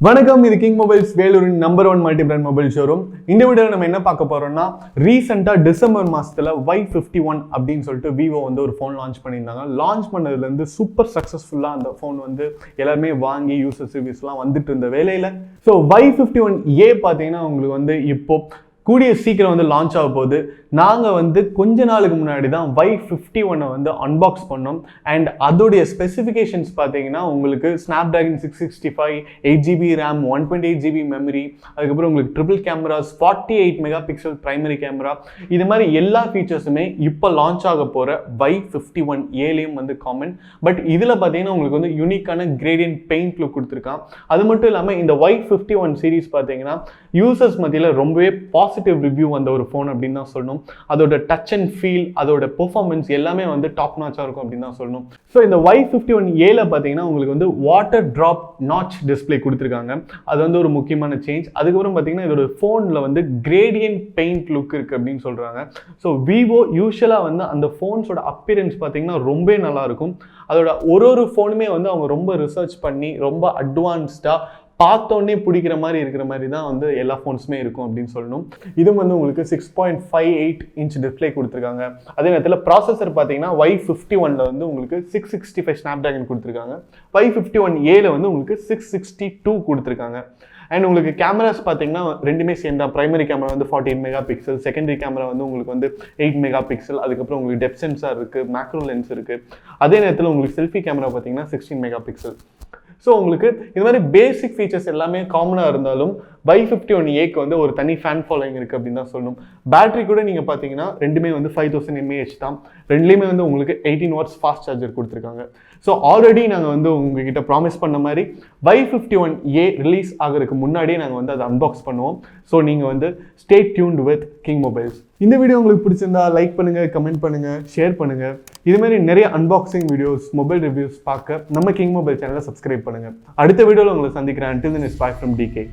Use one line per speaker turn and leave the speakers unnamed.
வணக்கம், இது king mobiles வேலூரின் number 1 multi brand mobile showroom. இந்த வீடியோவில் நம்ம என்ன பார்க்க போறோம்னா, ரீசெண்டாக டிசம்பர் மாசத்துல Y51 அப்படின்னு சொல்லிட்டு விவோ வந்து ஒரு ஃபோன் லான்ச் பண்ணியிருந்தாங்க. லான்ச் பண்ணதுலேருந்து சூப்பர் சக்ஸஸ்ஃபுல்லாக அந்த ஃபோன் வந்து எல்லாருமே வாங்கி யூசர் ரிவ்யூஸ்லாம் வந்துட்டு இருந்த வேலையில் ஸோ Y51A பார்த்தீங்கன்னா உங்களுக்கு வந்து இப்போ கூடிய சீக்கிரம் வந்து லான்ச் ஆக போகுது. நாங்கள் வந்து கொஞ்ச நாளுக்கு முன்னாடி தான் Y51 வந்து அன்பாக்ஸ் பண்ணோம். அண்ட் அதோடைய ஸ்பெசிஃபிகேஷன்ஸ் பார்த்தீங்கன்னா உங்களுக்கு Snapdragon 665, 8GB RAM, 128GB memory, அதுக்கப்புறம் உங்களுக்கு triple cameras, 48 mega pixel primary camera, இது மாதிரி எல்லா ஃபீச்சர்ஸுமே இப்போ லான்ச் ஆக போகிற Y51Aலையும் வந்து காமன். பட் இதில் பார்த்தீங்கன்னா உங்களுக்கு வந்து யூனிக்கான கிரேடியன்ட் பெயிண்ட் லுக் கொடுத்துருக்கான். அது மட்டும் இல்லாமல் இந்த Y51 சீரீஸ் பார்த்தீங்கன்னா யூசர்ஸ் மத்தியில் ரொம்பவே பாசிட்டிவ் ரிவ்யூ வந்த ஒரு ஃபோன் அப்படின்னு தான் சொல்லணும். அதோட டச் அண்ட் ஃபீல், அதோட பெர்ஃபார்மன்ஸ் எல்லாமே வந்து டாப் நாச்சாக இருக்கும் அப்படின்னு தான் சொல்லணும். ஸோ இந்த Y51Aல பார்த்தீங்கன்னா உங்களுக்கு வந்து வாட்டர் ட்ராப் நாச் டிஸ்பிளே கொடுத்துருக்காங்க. அது வந்து ஒரு முக்கியமான சேஞ்ச். அதுக்கப்புறம் பார்த்தீங்கன்னா இதோட ஃபோனில் வந்து கிரேடியன்ட் பெயிண்ட் லுக் இருக்குது அப்படின்னு சொல்கிறாங்க. ஸோ விவோ யூஸ்வலாக வந்து அந்த ஃபோன்ஸோட அப்பியரன்ஸ் பார்த்தீங்கன்னா ரொம்ப நல்லாயிருக்கும். அதோட ஒரு ஃபோனுமே வந்து அவங்க ரொம்ப ரிசர்ச் பண்ணி ரொம்ப அட்வான்ஸ்டாக பார்த்தோன்னே பிடிக்கிற மாதிரி இருக்கிற மாதிரி தான் வந்து எல்லா ஃபோன்ஸுமே இருக்கும் அப்படின்னு சொல்லணும். இதுவும் வந்து உங்களுக்கு 6.58 இன்ச் டிஸ்பிளே கொடுத்துருக்காங்க. அதே நேரத்தில் ப்ராசஸர் பார்த்தீங்கன்னா Y51ல வந்து உங்களுக்கு 665 ஸ்னாப்டிராகன் கொடுத்துருக்காங்க. Y51Aல வந்து உங்களுக்கு 662 கொடுத்துருக்காங்க. அண்ட் உங்களுக்கு கேமராஸ் பார்த்தீங்கன்னா ரெண்டுமே சேம் தான். பிரைமரி கேமரா வந்து 48 மெகா பிக்சல், செகண்டரி கேமரா வந்து உங்களுக்கு வந்து 8 மெகா பிக்சல், அதுக்கப்புறம் உங்களுக்கு டெப்த் சென்சார் இருக்குது, மேக்ரோ லென்ஸ் இருக்குது. அதே நேரத்தில் உங்களுக்கு செல்ஃபி கேமரா பார்த்தீங்கன்னா 16 மெகா பிக்சல். ஸோ உங்களுக்கு இது மாதிரி பேசிக் ஃபீச்சர்ஸ் எல்லாமே காமனாக இருந்தாலும் Y51Aக்கு வந்து ஒரு தனி ஃபேன் ஃபாலோயிங் இருக்குது அப்படின்னு தான் சொல்லணும். பேட்டரி கூட நீங்கள் பார்த்தீங்கன்னா ரெண்டுமே வந்து 5000 mAh தான். ரெண்டுலேயுமே வந்து உங்களுக்கு 18 watts ஃபாஸ்ட் சார்ஜர் கொடுத்துருக்காங்க. ஸோ ஆல்ரெடி நாங்கள் வந்து உங்ககிட்ட ப்ராமிஸ் பண்ண மாதிரி Y51A ரிலீஸ் ஆகிறதுக்கு முன்னாடியே நாங்கள் வந்து அதை அன்பாக்ஸ் பண்ணுவோம். ஸோ நீங்கள் வந்து stay tuned with king mobiles. இந்த வீடியோ உங்களுக்கு பிடிச்சிருந்தா லைக் பண்ணுங்கள், கமெண்ட் பண்ணுங்கள், ஷேர் பண்ணுங்கள். இதுமாதிரி நிறைய அன்பாக்சிங் வீடியோஸ், மொபைல் ரிவ்யூஸ் பார்க்க நம்ம கிங் மொபைல் சேனலை சப்ஸ்கிரைப் பண்ணுங்கள். அடுத்த வீடியோவில் உங்களை சந்திக்கிறேன். Until then, it's bye from DK.